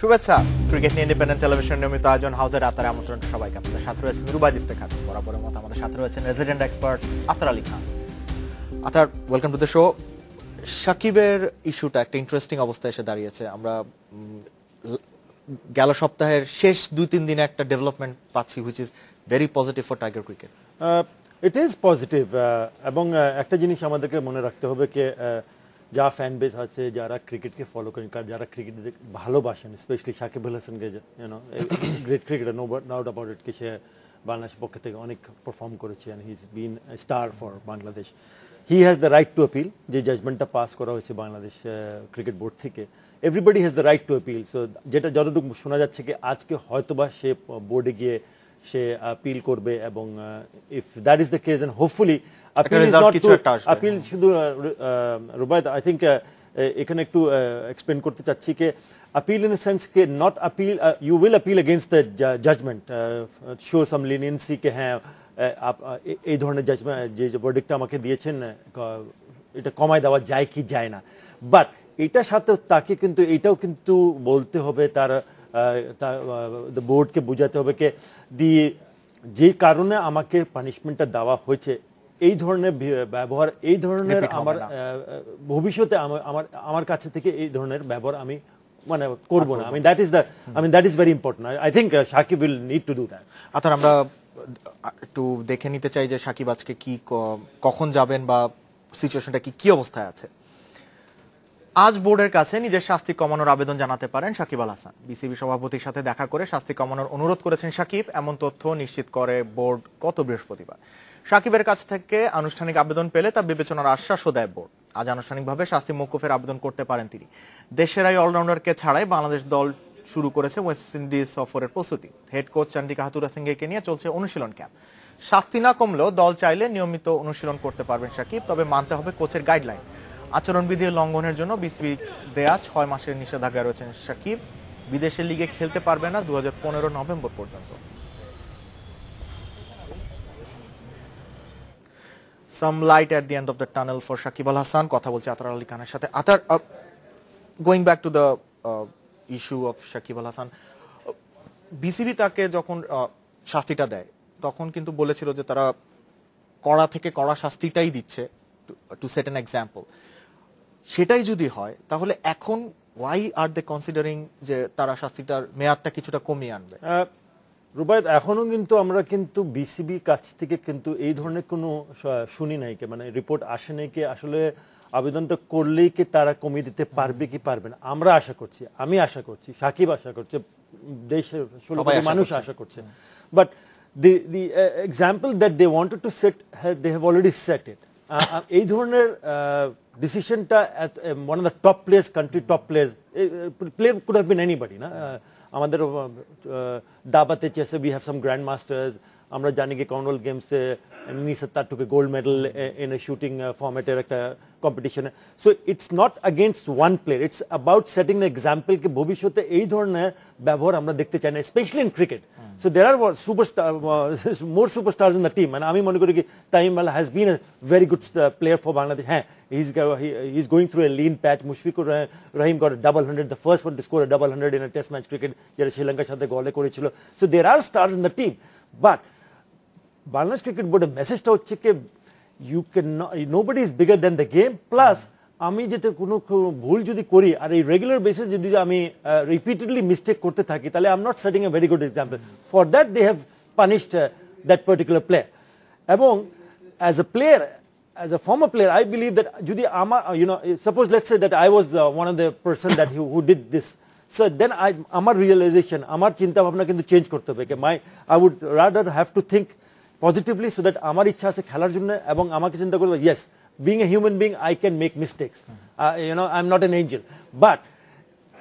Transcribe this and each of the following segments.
শুভেচ্ছা ক্রিকেট নিয়ে independent television নিয়মিত আয়োজন হাউজের আতারে আমন্ত্রণ সবাইকে। আপনাদের সাথে রয়েছে মিরুবাই ইফতেখার, বরাবরের মতো আমাদের সাথে রয়েছেন রেসিডেন্ট এক্সপার্ট আতার আলী খান। আতার, ওয়েলকাম টু দ্য শো। সাকিবের ইস্যুটা একটা ইন্টারেস্টিং অবস্থায় এসে দাঁড়িয়েছে। আমরা গেল সপ্তাহের শেষ 2-3 দিনে একটা ডেভেলপমেন্ট পাচ্ছি which is very positive for tiger cricket. It is positive এবং একটা জিনিস আমাদেরকে মনে রাখতে হবে যে যা ফ্যান বেস আছে, যারা ক্রিকেটকে ফলো করেন, যারা ক্রিকেট ভালোবাসেন, স্পেশালি সাকিব আল হাসানকে, great cricketer, no doubt about it, কি সে বাংলাদেশের পক্ষ থেকে অনেক পারফর্ম করেছে and he is been star for Bangladesh. He has the right to appeal. যে জাজমেন্টটা পাস করা হয়েছে বাংলাদেশ ক্রিকেট বোর্ড থেকে, everybody has the right to appeal. So যেটা যতটুকু শোনা যাচ্ছে কি আজকে হয়তোবা সে বোর্ডে গিয়ে সে আপিল করবে এবং if that is the case and hopefully appeal শুধু রুবায়ত, আই থিঙ্ক এখানে একটু এক্সপ্লেন করতে চাচ্ছি যে appeal in the sense ke not appeal, you will appeal against the judgment, show some leniency ke হ্যাঁ এই ধরনের জাজমেন্ট যে ভার্ডিক্টটা আমাকে দিয়েছেন এটা কমায় দেওয়া যায় কি যায় না। বাট এটার সাথে তাকে কিন্তু এটাও কিন্তু বলতে হবে, তার বোর্ডকে বোঝাতে হবে যে যে কারণে আমাকে পানিশমেন্টটা দেওয়া হয়েছে, এই ধরনের ব্যবহার, এই ধরনের আমার ভবিষ্যতে আমার কাছে থেকে এই ধরনের ব্যবহার আমি মানে করব না। That is very important. I think Shakib will need to do that. আচ্ছা, আমরা একটু দেখে নিতে চাই যে সাকিব আজকে কি কখন যাবেন বা সিচুয়েশনটা কি অবস্থায় আছে। আজ বোর্ডের কাছে নিজের শাস্তি কমানোর আবেদন জানাতে পারেন সাকিব আল হাসান। বিসিবি সভাপতির সাথে দেখা করে শাস্তি কমানোর অনুরোধ করেছেন সাকিব, এমন তথ্য নিশ্চিত করে বোর্ড গত বৃহস্পতিবার। সাকিবের কাছ থেকে আনুষ্ঠানিক আবেদন পেলে তা বিবেচনার আশ্বাসও দেয় বোর্ড। আজ আনুষ্ঠানিকভাবে শাস্তি মওকুফের আবেদন করতে পারেন তিনি। দেশের এই অলরাউন্ডারকে ছাড়াই বাংলাদেশ দল শুরু করেছে ওয়েস্ট ইন্ডিজ সফরের প্রস্তুতি। হেড কোচ চন্ডিকা হাথুরুসিংহেকে নিয়ে চলছে অনুশীলন ক্যাম্প। শাস্তি না কমলেও দল চাইলে নিয়মিত অনুশীলন করতে পারবেন সাকিব, তবে মানতে হবে কোচের গাইডলাইন। আচরণবিধি লঙ্ঘনের জন্য বিসিবি দেয়া 6 মাসের নিষেধাজ্ঞা রয়েছেন সাকিব। বিদেশের লিগে খেলতে পারবে না 2015 নভেম্বর পর্যন্ত। Some light at the end of the tunnel for Shakib Al Hasan. কথা বলছি আতার আলী খানের সাথে। আতার, going back to the issue of Shakib Al Hasan, BCB তাকে যখন শাস্তিটা দেয় তখন কিন্তু বলেছিল যে তারা কড়া থেকে কড়া শাস্তিটাই দিচ্ছে টু সেট অ্যান এক্সাম্পল। সেটাই যদি হয় তাহলে এখন why are they considering যে তারা শাস্তিটার মেয়াদটা কিছুটা কমিয়ে আনবে? রুবায়ত, এখনো কিন্তু আমরা কিন্তু বিসিবি কাছ থেকে কিন্তু এই ধরনের কোনো শুনি নাই, মানে রিপোর্ট আসে নাই কি আসলে আবেদনটা করলেই কি তারা কমিয়ে দিতে পারবে কি পারবে না। আমরা আশা করছি, আমি আশা করছি, সাকিব আশা করছে, দেশের 16 কোটি মানুষ আশা করছে। But the example that they wanted to set, they have already set it. এই ধরনের ডিসিশনটা one of the top players, country top players, player could have been anybody, না? আমাদের দাবাতে চেসে we have some grandmasters. আমরা জানি কি কমনওয়েলথ গেমসে নিসাত্তার টুকে gold medal in a shooting ফরম্যাটের একটা কম্পিটিশনে। So it's not against one player, it's about setting an example কি ভবিষ্যতে এই ধরনের ব্যবহার আমরা দেখতে চাই না, specially in cricket. So there are superstar, more superstars in the team. মানে আমি মনে করি কি তামিম আল has been a very good player for Bangladesh. হ্যাঁ, he is going through a lean patch. Mushfiqur Rahim got a double hundred, the first one to score a double hundred in a test match cricket, যেটা শ্রীলঙ্কার সাথে গোলে করেছিল। So there are stars in the team, but Bangladesh cricket বোর্ডের মেসেজটা হচ্ছে কি you cannot, nobody is bigger than the game. Plus আমি যেটা কোনো ভুল যদি করি আর এই রেগুলার বেসিস যদি আমি রিপিটেডলি মিস্টেক করতে থাকি, তাহলে I am not setting a very good example. For that they have punished that particular player. এবং as a player, as a former player, I believe that judi suppose let's say that I was one of the person that who did this, so then amar realization, amar chinta bhabna kintu change korte hobe, I would rather have to think positively so that amar ichha ache khelar jonno ebong amake chinta korbe, yes, being a human being I can make mistakes, I'm not an angel, but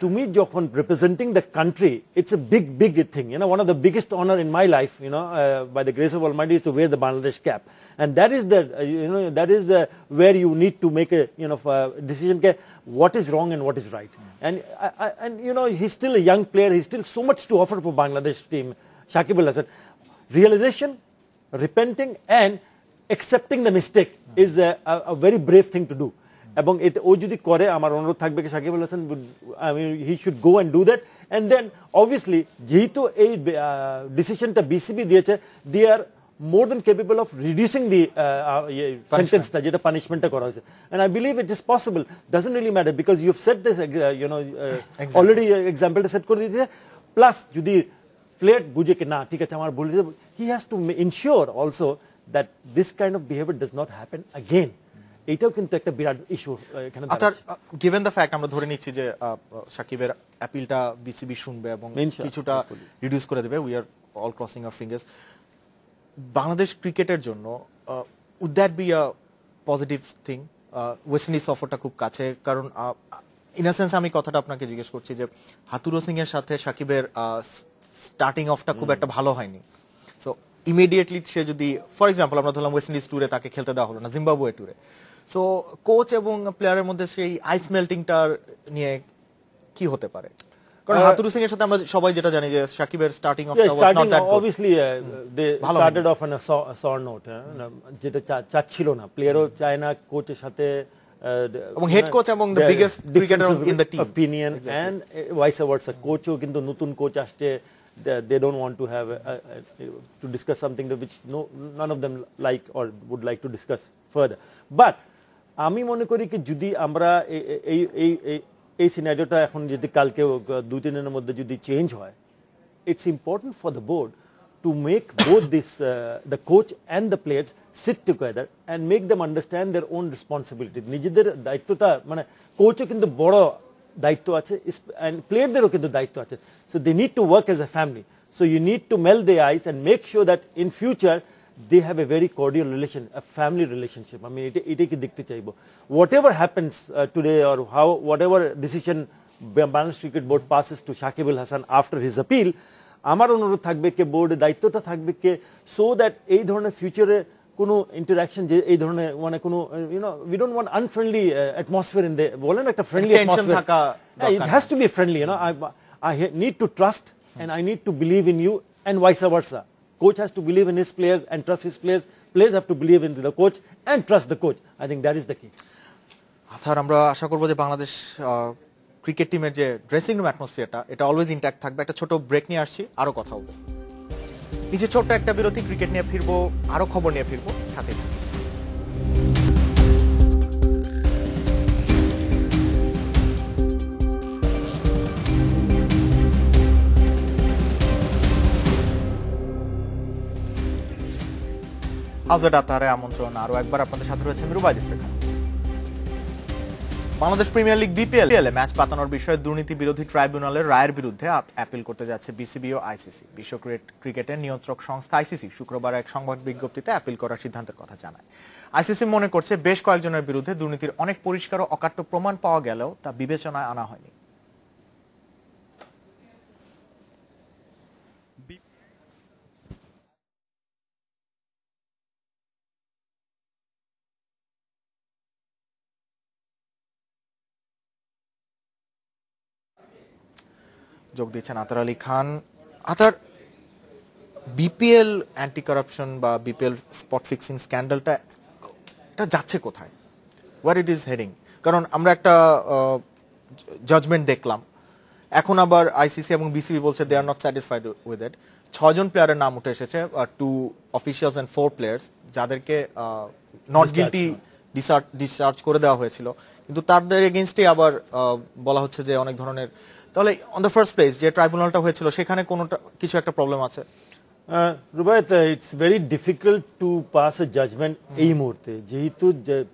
তুমি যখন representing the country, it's a big thing, one of the biggest honor in my life, by the grace of Almighty, is to wear the Bangladesh cap, and that is the that is where you need to make a decision what is wrong and what is right. And he's still a young player, he's still so much to offer for Bangladesh team. Shakib Al Hasan, realization, repenting and accepting the mistake is a very brave thing to do. এবং এটা ও যদি করে আমার অনুরোধ থাকবে কি Shakib Al Hasan I mean he should go and do that and then obviously যেহেতু এই ডিসিশনটা বিসিবি দিয়েছে they are more than capable of reducing the sentence টা যেটা পানিশমেন্টটা করা হয়েছে and I believe it is possible doesn't really matter because you've set this exactly. already exampleটা সেট করে দিয়েছে প্লাস যদি প্লেয়ার বুঝে কি না ঠিক আছে আমার ভুল হয়েছে he has to ensure also that this kind of behavior does not happen again এটাও কিন্তু একটা বিরাট ইস্যু এখানে দাঁড়াচ্ছে given the fact আমরা ধরে নিচ্ছি যে সাকিবের অ্যাপিলটা বিসিবি শুনবে এবং কিছুটা রিডিউস করে দেবে we are all crossing our fingers Bangladesh ক্রিকেটের জন্য would that be a positive thing West Indies সফরটা খুব কাছে কারণ ইন আ সেন্স আমি কথাটা আপনাকে জিজ্ঞেস করছি যে হাতুরু সিং এর সাথে সাকিবের স্টার্টিং অফটা খুব একটা ভালো হয়নি সো ইমিডিয়েটলি সে যদি ফর এক্সাম্পল আমরা ধরলাম ওয়েস্ট ইন্ডিজ ট্যুরে তাকে খেলতে দেওয়া হলো না জিম্বাবুয়ে ট্যুরে সো কোচ এবং প্লেয়ারের মধ্যে সেই আইস মেল্টিংটার নিয়ে কি হতে পারে কারণ হাতুরু সিং এর সাথে আমরা সবাই যেটা জানি যে সাকিবের starting of was not that good obviously they started off on a sour note যেটা চাচ্ছিল না প্লেয়ারও চায় না কোচের সাথে এবং হেড কোচ এবং the biggest cricketer in the team opinion and vice versa কোচও কিন্তু নতুন কোচ আসছে they don't want to have to discuss something which none of them like or would like to discuss further but আমি মনে করি কি যদি আমরা এই সিনারিওটা এখন যদি কালকে 2-3 দিনের মধ্যে যদি চেঞ্জ হয় it's important for the board to make both this the coach and the players sit together and make them understand their own responsibility নিজেদের দায়িত্বটা মানে কোচও কিন্তু বড় দায়িত্ব আছে and প্লেয়ারদেরও কিন্তু দায়িত্ব আছে so they need to work as a family so you need to melt the ice and make sure that in future they have a very cordial relation a family relationship I mean এটাই কি দেখতে চাইবো whatever happens today or whatever decision Bangladesh Cricket Board passes to Shakib Al Hasan after his appeal আমার অনুরোধ থাকবে কে বোর্ডের দায়িত্বটা থাকবে কে so that এই ধরনের ফিউচারে কোনো ইন্টারঅ্যাকশন যে এই ধরনের মানে কোনো we don't want unfriendly atmosphere in the বলেন একটা friendly atmosphere থাকা it has to be friendly I need to trust and I need to believe in you and vice versa coach has to believe in his players and trust his players players have to believe in the coach and trust the coach I think that is the key Arthur আমরা আশা করব যে Bangladesh cricket টিমের যে dressing room অ্যাটমসফিয়ারটা এটা always intact থাকবে একটা ছোট break নিয়ে আসছি আরো কথা হবে নিচে ছোট্ট একটা বিরতি ক্রিকেট নিয়ে ফিরবো আরো খবর নিয়ে ফিরবো সাথে হাউজের আতারে আমন্ত্রণ আরো একবার আপনাদের সাথে রয়েছে Rubaid Iftekhar Bangladesh premier league BPL match পাতানোর বিষয়ে দুর্নীতি বিরোধী ট্রাইব্যুনালের রায়ের বিরুদ্ধে অ্যাপিল করতে যাচ্ছে বিসিবি ও আইসিসি বিশ্ব ক্রিকেটের নিয়ন্ত্রক সংস্থা আইসিসি শুক্রবার এক সংবাদ বিজ্ঞপ্তিতে অ্যাপিল করার সিদ্ধান্তের কথা জানায় আইসিসি মনে করছে বেশ কয়েকজনের বিরুদ্ধে দুর্নীতির অনেক পরিষ্কার ও অকাট্য প্রমাণ পাওয়া গেলেও তা বিবেচনায় আনা হয়নি যোগ দিচ্ছেন আতার আলী খান আতার বিপিএল অ্যান্টি কারাপশন বা বিপিএল স্পট ফিক্সিং স্ক্যান্ডালটা এটা যাচ্ছে কোথায় ওয়ার ইট ইজ হেডিং কারণ আমরা একটা জাজমেন্ট দেখলাম এখন আবার আইসিসি এবং বিসিবি বলছে they are not satisfied with it 6 জন প্লেয়ারের নাম উঠে এসেছে 2 অফিশিয়ালস এন্ড 4 প্লেয়ার্স যাদেরকে নট গিলটি ডিসচার্জ করে দেওয়া হয়েছিল কিন্তু তাদের এগেইনস্টে আবার বলা হচ্ছে যে অনেক ধরনের তাহলে অন দ্য ফার্স্ট প্লেস যে ট্রাইব্যুনালটা হয়েছিল সেখানে কোনোটা কিছু একটা প্রবলেম আছে Rubayat it's very difficult to pass a judgement এই মুহূর্তে যেহেতু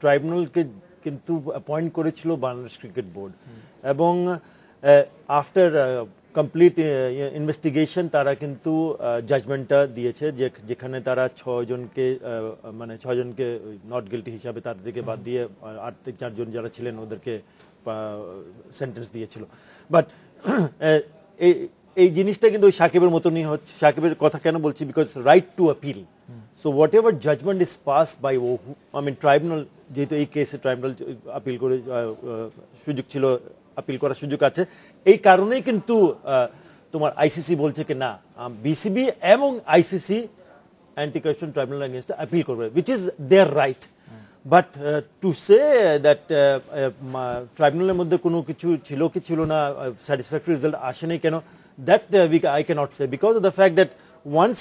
ট্রাইব্যুনালকে কিন্তু অ্যাপয়েন্ট করেছিল বাংলাদেশ ক্রিকেট বোর্ড এবং আফটার কমপ্লিট ইনভেস্টিগেশন তারা কিন্তু জাজমেন্টটা দিয়েছে যেখানে তারা 6 জনকে মানে 6 জনকে নট গিলটি হিসাবে তাদেরকে বাদ দিয়ে আর 4 জন যারা ছিলেন ওদেরকে সেন্টেন্স দিয়েছিল বাট এই জিনিসটা কিন্তু ওই সাকিবের মতনই হচ্ছে সাকিবের কথা কেন বলছি because right to appeal so whatever judgement is pass by I mean tribunal যেহেতু এই কেসে ট্রাইব্যুনাল আপিল করে সুযোগ ছিল আপিল করার সুযোগ আছে এই কারণেই কিন্তু তোমার আইসিসি বলছে কি না বিসিবি এবং ICC anti corruption tribunal against appeal করবে which is their right but to say that ট্রাইব্যুনালের মধ্যে কোনো কিছু ছিল কি ছিল না, স্যাটিসফ্যাক্টরি রেজাল্ট আসেনি কেন, that I cannot say, because of the fact that once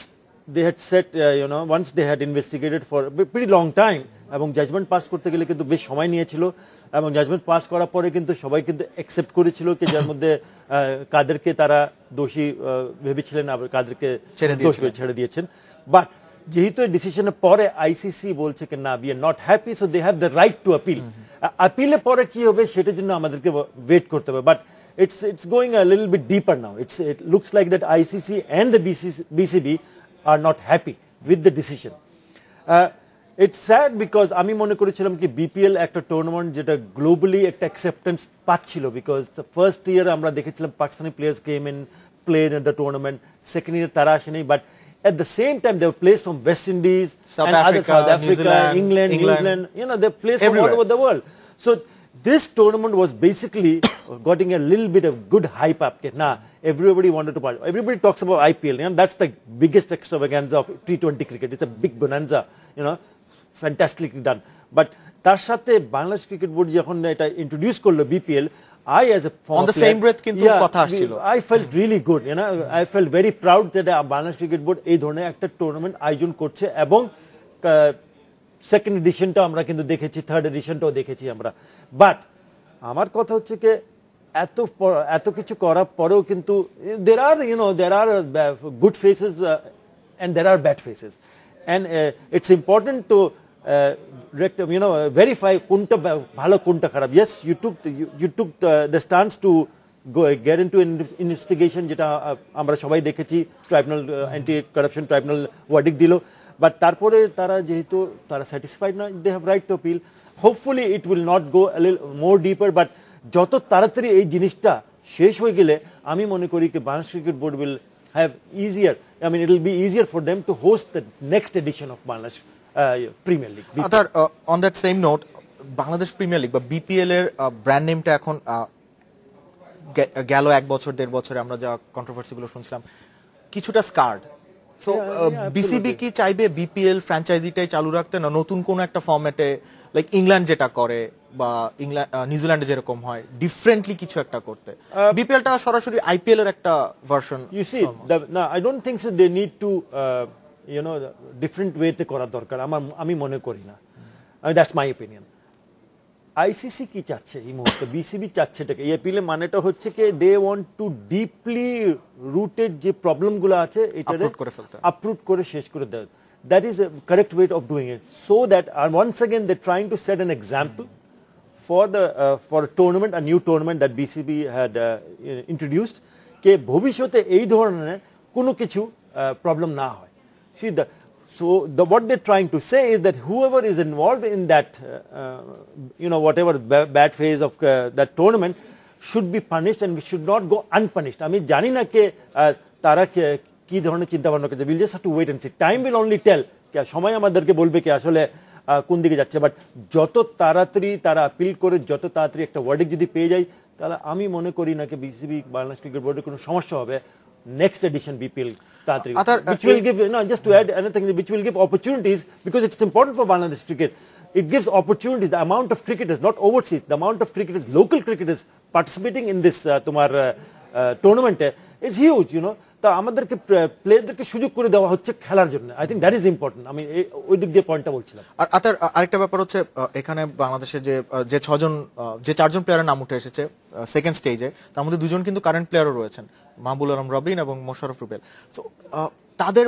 they had set, once they had investigated for a pretty long time, এবং জাজমেন্ট পাস করতে গেলে কিন্তু বেশ সময় নিয়েছিল, এবং জাজমেন্ট পাস করার পরে কিন্তু সবাই কিন্তু অ্যাকসেপ্ট করেছিল কি যার মধ্যে কাদেরকে তারা দোষী ভেবেছিলেন, আবার কাদেরকে ছেড়ে দিয়েছেন। বাট যেহেতু এই ডিসিশনের পরে আইসিসি বলছে কি না, we are not happy, so they have the right to appeal. আপিলে পরে কি হবে সেটার জন্য আমাদেরকে ওয়েট করতে হবে। But it's going a little bit deeper now. It looks like that ICC and the BCB are not happy with the decision. It's sad because আমি মনে করেছিলাম কি বিপিএল একটা টুর্নামেন্ট যেটা গ্লোবালি একটা অ্যাকসেপ্টেন্স পাচ্ছিল, বিকজ দ্য ফার্স্ট ইয়ার আমরা দেখেছিলাম Pakistani players came in played in the tournament, second year তারা আসেনি, but at the same time they were players from West Indies, South and Africa, South Africa, England, New Zealand, they're players from all over the world. So this tournament was basically getting a little bit of good hype up. Nah, everybody wanted to party. Everybody talks about IPL. That's the biggest extravaganza of T20 cricket. It's a big bonanza. Fantastically done. But তার সাথে Bangladesh cricket board যখন এটা introduce করলো BPL, I as a former on the same breath কিন্তু কথা আসছিল, I felt really good. I felt very proud that Bangladesh cricket board এই ধরনের একটা টুর্নামেন্ট আয়োজন করছে, এবং সেকেন্ড এডিশনটাও আমরা কিন্তু দেখেছি, থার্ড এডিশনটাও দেখেছি আমরা। বাট আমার কথা হচ্ছে কি এত কিছু করার পরেও কিন্তু there are good faces and there are bad faces, and it's important to verify কোনটা ভালো কোনটা খারাপ। Yes, you took the stance to get into investigation, যেটা আমরা সবাই দেখেছি, tribunal anti corruption tribunal verdict দিল, বাট তারপরে তারা যেহেতু তারা স্যাটিসফাইড না, they have right to appeal. Hopefully it will not go a little more deeper, but যত তাড়াতাড়ি এই জিনিসটা শেষ হয়ে গেলে আমি মনে করি কি Bangladesh cricket board will have easier, it will be easier for them to host the next edition of Bangladesh Premier League. On that same note, Bangladesh premier league বা বিপিএল এর ব্র্যান্ড নেমটা এখন গেল 1 বছর 1.5 বছরে আমরা যা কন্ট্রোভার্সি গুলো শুনছিলাম কিছুটা স্কার্ড। সো বিসিবি কি চাইবে বিপিএল ফ্র্যাঞ্চাইজিটাই চালু রাখতে, না নতুন কোন একটা ফরম্যাটে লাইক ইংল্যান্ড যেটা করে বা নিউজিল্যান্ডে যেরকম হয় ডিফারেন্টলি কিছু একটা করতে? বিপিএলটা সরাসরি আইপিএল এর একটা ভার্সন। ইউ সি না, I don't think so they need to different ওয়েতে করা দরকার, আমি মনে করি না। That's my opinion. আইসিসি কি চাচ্ছে এই মুহূর্তে, বিসিবি চাচ্ছে এটাকে, এই আপিলে মানেটা হচ্ছে কি they want to deeply rooted যে প্রবলেমগুলো আছে এটাকে আপরুট করে শেষ করে দেয়। That is a correct way of doing it, so that once again they're trying to set an example for a tournament, a new tournament that BCB had introduced, ke bhovishyote ei dhoroner kono kichu problem na hoy. See what they're trying to say is that whoever is involved in that whatever bad phase of that tournament should be punished and we should not go unpunished. Ami jani na ke tara কি ধরনের চিন্তা ভাবনা করছে, will just have to wait and see, time will only tell, সময় আমাদেরকে বলবে কি আসলে কোন দিকে যাচ্ছে। বাট যত তাড়াতাড়ি তারা আপিল করে যত তাড়াতাড়ি একটা ওয়ার্ডিক যদি পেয়ে যায়, তাহলে আমি মনে করি না কি বিসিবি বাংলাদেশ ক্রিকেট বোর্ডের কোনো সমস্যা হবে নেক্সট এডিশন বিপিএল তাড়াতাড়ি, which will give just to add another thing, which will give opportunities, because it's important for Bangladesh cricket. It gives opportunities. The amount of cricketers, not overseas, the amount of cricketers, local cricketers participating in this tournament is huge. তা আমাদেরকে প্লেয়ারদেরকে সুযোগ করে দেওয়া হচ্ছে খেলার জন্য। I think that is important. আমি ওই দিক দিয়ে পয়েন্টটা বলছিলাম। আর আরেকটা ব্যাপার হচ্ছে এখানে বাংলাদেশে যে 4জন প্লেয়ারের নাম উঠে এসেছে সেকেন্ড স্টেজে, তার মধ্যে 2জন কিন্তু কারেন্ট প্লেয়ারও রয়েছেন, মাহবুল আলম রবিন এবং মোশাররফ রুবেল। সো তাদের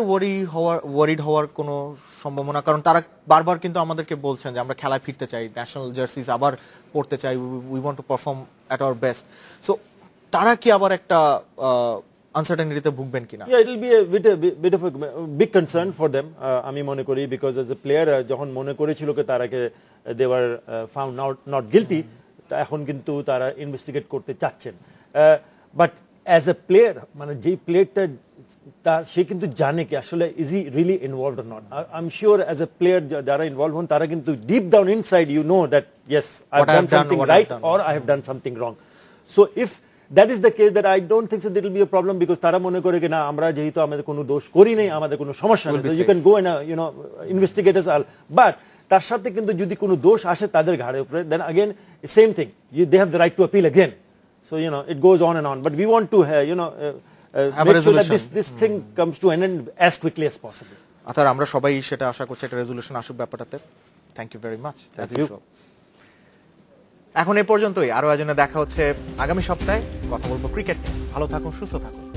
ওয়ারিড হওয়ার কোনো সম্ভাবনা, কারণ তারা বারবার কিন্তু আমাদেরকে বলছেন যে আমরা খেলায় ফিরতে চাই, ন্যাশনাল জার্সিজ আবার পড়তে চাই, we want to perform at our best. So তারা কি আবার একটা আনসার্টেনিটিতে ভুগবেন কিনা? Yeah, it will be a bit of a big concern for them, আমি মনে করি, because as a player যখন মনে করেছিল যে তারাকে they were found not guilty, এখন কিন্তু তারা ইনভেস্টিগেট করতে চাচ্ছেন। বাট অ্যাজ এ প্লেয়ার, মানে যেই প্লেয়ারটা সে কিন্তু জানে কি আসলে is he really involved or not. I am sure as a player যারা ইনভলভ হন তারা কিন্তু deep down inside you know that yes I have done something right or I have done something wrong. So if that is the case, that I don't think so there will be a problem, because তারা মনে করে কি না আমরা যেহেতু আমাদের কোনো দোষ করি নাই, আমাদের কোনো সমস্যা নেই, so you can go and investigate us all. But তার সাথে কিন্তু যদি কোনো দোষ আসে তাদের ঘাড়ে উপরে, then again same thing, they have the right to appeal again. So it goes on and on, but we want to make sure that this thing comes to an end as quickly as possible. আতার, আমরা সবাই সেটা আশা করছি, একটা resolution আসুক ব্যাপারটাতে। Thank you very much. এখন এই পর্যন্তই, আরো একজনে দেখা হচ্ছে আগামী সপ্তাহে। কথা বলবো ক্রিকেট নিয়ে। ভালো থাকুন, সুস্থ থাকুন।